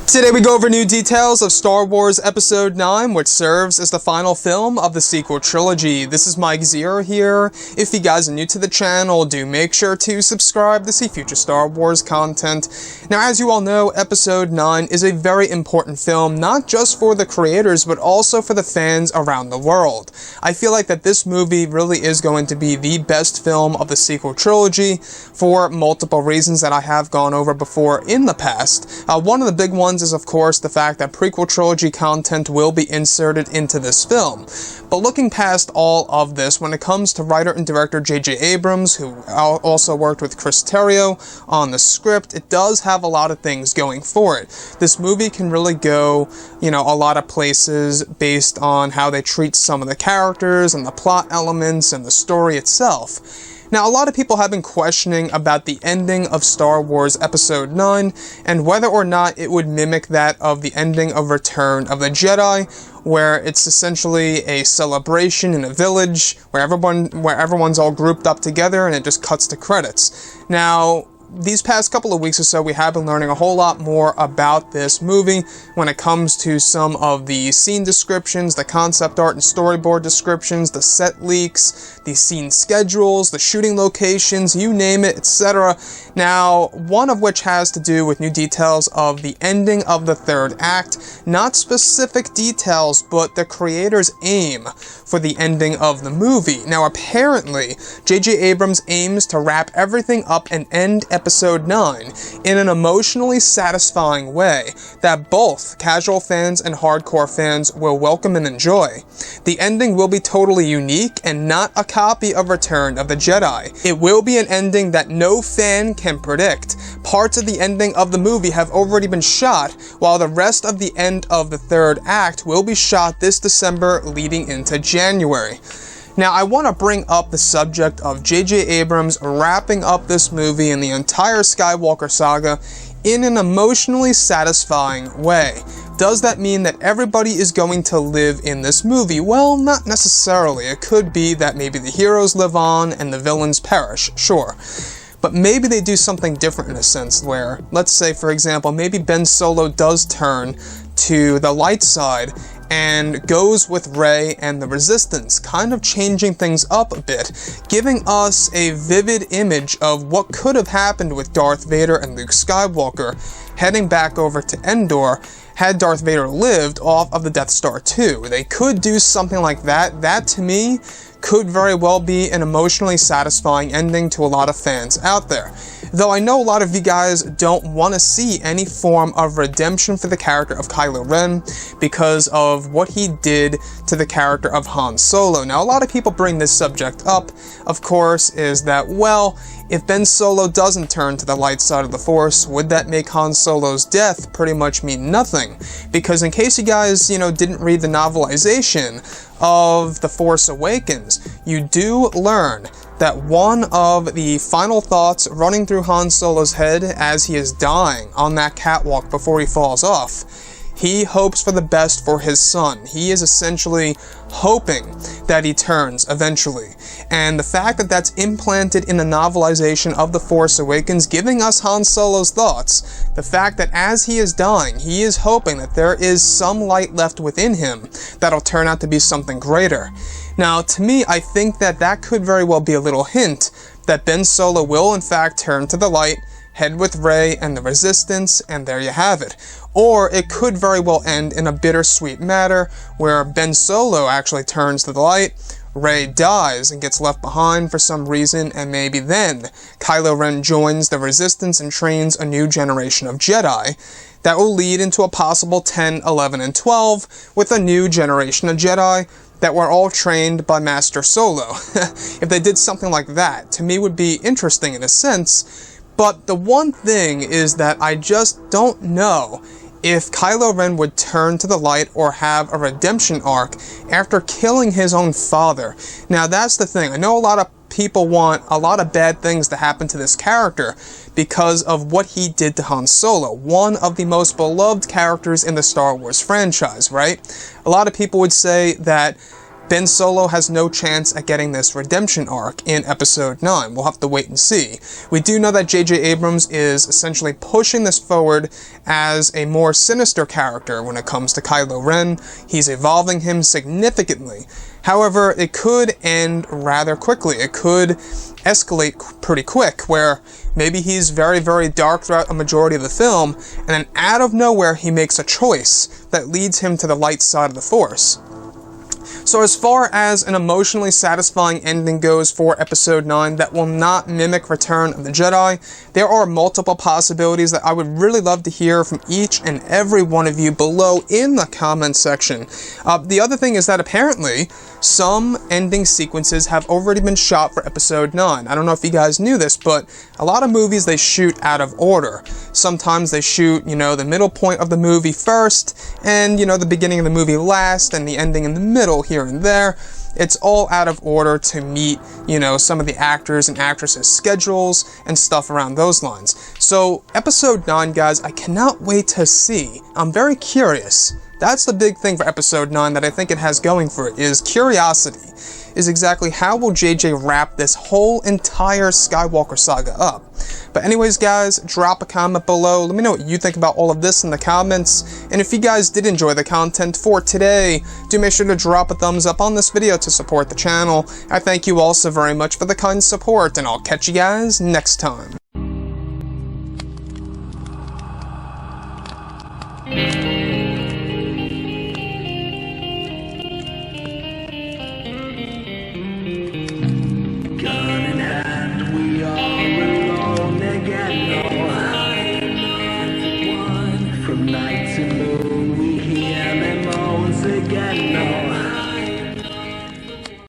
Today we go over new details of Star Wars Episode 9, which serves as the final film of the sequel trilogy. This is Mike Zero here. If you guys are new to the channel, do make sure to subscribe to see future Star Wars content. Now, as you all know, Episode 9 is a very important film, not just for the creators, but also for the fans around the world. I feel like that this movie really is going to be the best film of the sequel trilogy for multiple reasons that I have gone over before in the past. One of the big ones is, of course, the fact that prequel trilogy content will be inserted into this film. But looking past all of this, when it comes to writer and director J.J. Abrams, who also worked with Chris Terrio on the script, it does have a lot of things going for it. This movie can really go, a lot of places based on how they treat some of the characters and the plot elements and the story itself. Now, a lot of people have been questioning about the ending of Star Wars Episode 9 and whether or not it would mimic that of the ending of Return of the Jedi, where it's essentially a celebration in a village where everyone's all grouped up together and it just cuts to credits. Now, these past couple of weeks or so, we have been learning a whole lot more about this movie when it comes to some of the scene descriptions, the concept art and storyboard descriptions, the set leaks, the scene schedules, the shooting locations, you name it, etc. Now, one of which has to do with new details of the ending of the third act, not specific details, but the creator's aim for the ending of the movie. Now, apparently, J.J. Abrams aims to wrap everything up and end Episode 9 in an emotionally satisfying way that both casual fans and hardcore fans will welcome and enjoy. The ending will be totally unique and not a copy of Return of the Jedi. It will be an ending that no fan can predict. Parts of the ending of the movie have already been shot, while the rest of the end of the third act will be shot this December leading into January. Now, I want to bring up the subject of J.J. Abrams wrapping up this movie and the entire Skywalker saga in an emotionally satisfying way. Does that mean that everybody is going to live in this movie? Well, not necessarily. It could be that maybe the heroes live on and the villains perish, sure. But maybe they do something different in a sense where, let's say, for example, maybe Ben Solo does turn to the light side and goes with Rey and the Resistance, kind of changing things up a bit, giving us a vivid image of what could have happened with Darth Vader and Luke Skywalker heading back over to Endor had Darth Vader lived off of the Death Star 2. They could do something like that. That, to me, could very well be an emotionally satisfying ending to a lot of fans out there. Though I know a lot of you guys don't want to see any form of redemption for the character of Kylo Ren because of what he did to the character of Han Solo. Now, a lot of people bring this subject up, of course, is that, well, if Ben Solo doesn't turn to the light side of the Force, would that make Han Solo's death pretty much mean nothing? Because in case you guys, didn't read the novelization of The Force Awakens, you do learn that one of the final thoughts running through Han Solo's head as he is dying on that catwalk before he falls off, he hopes for the best for his son. He is essentially hoping that he turns eventually. And the fact that that's implanted in the novelization of The Force Awakens, giving us Han Solo's thoughts, the fact that as he is dying, he is hoping that there is some light left within him that'll turn out to be something greater. Now, to me, I think that that could very well be a little hint that Ben Solo will in fact turn to the light, head with Rey and the Resistance, and there you have it. Or it could very well end in a bittersweet matter where Ben Solo actually turns to the light, Rey dies and gets left behind for some reason, and maybe then Kylo Ren joins the Resistance and trains a new generation of Jedi. That will lead into a possible 10, 11, and 12 with a new generation of Jedi that were all trained by Master Solo. If they did something like that, to me would be interesting in a sense, but the one thing is that I just don't know if Kylo Ren would turn to the light or have a redemption arc after killing his own father. Now, that's the thing. I know a lot of people want a lot of bad things to happen to this character because of what he did to Han Solo, one of the most beloved characters in the Star Wars franchise, right? A lot of people would say that Ben Solo has no chance at getting this redemption arc in Episode 9. We'll have to wait and see. We do know that J.J. Abrams is essentially pushing this forward as a more sinister character when it comes to Kylo Ren. He's evolving him significantly. However, it could end rather quickly. It could escalate pretty quick, where maybe he's very, very dark throughout a majority of the film, and then out of nowhere he makes a choice that leads him to the light side of the Force. So as far as an emotionally satisfying ending goes for Episode 9 that will not mimic Return of the Jedi, there are multiple possibilities that I would really love to hear from each and every one of you below in the comment section. The other thing is that apparently some ending sequences have already been shot for Episode 9. I don't know if you guys knew this, but a lot of movies, they shoot out of order. Sometimes they shoot, the middle point of the movie first, and, the beginning of the movie last, and the ending in the middle here and there. It's all out of order to meet, some of the actors and actresses' schedules and stuff around those lines. So, Episode 9, guys, I cannot wait to see. I'm very curious. That's the big thing for Episode 9 that I think it has going for it, is curiosity. Is exactly how will JJ wrap this whole entire Skywalker saga up. But anyways, guys, drop a comment below. Let me know what you think about all of this in the comments. And if you guys did enjoy the content for today, do make sure to drop a thumbs up on this video to support the channel. I thank you all so very much for the kind support, and I'll catch you guys next time.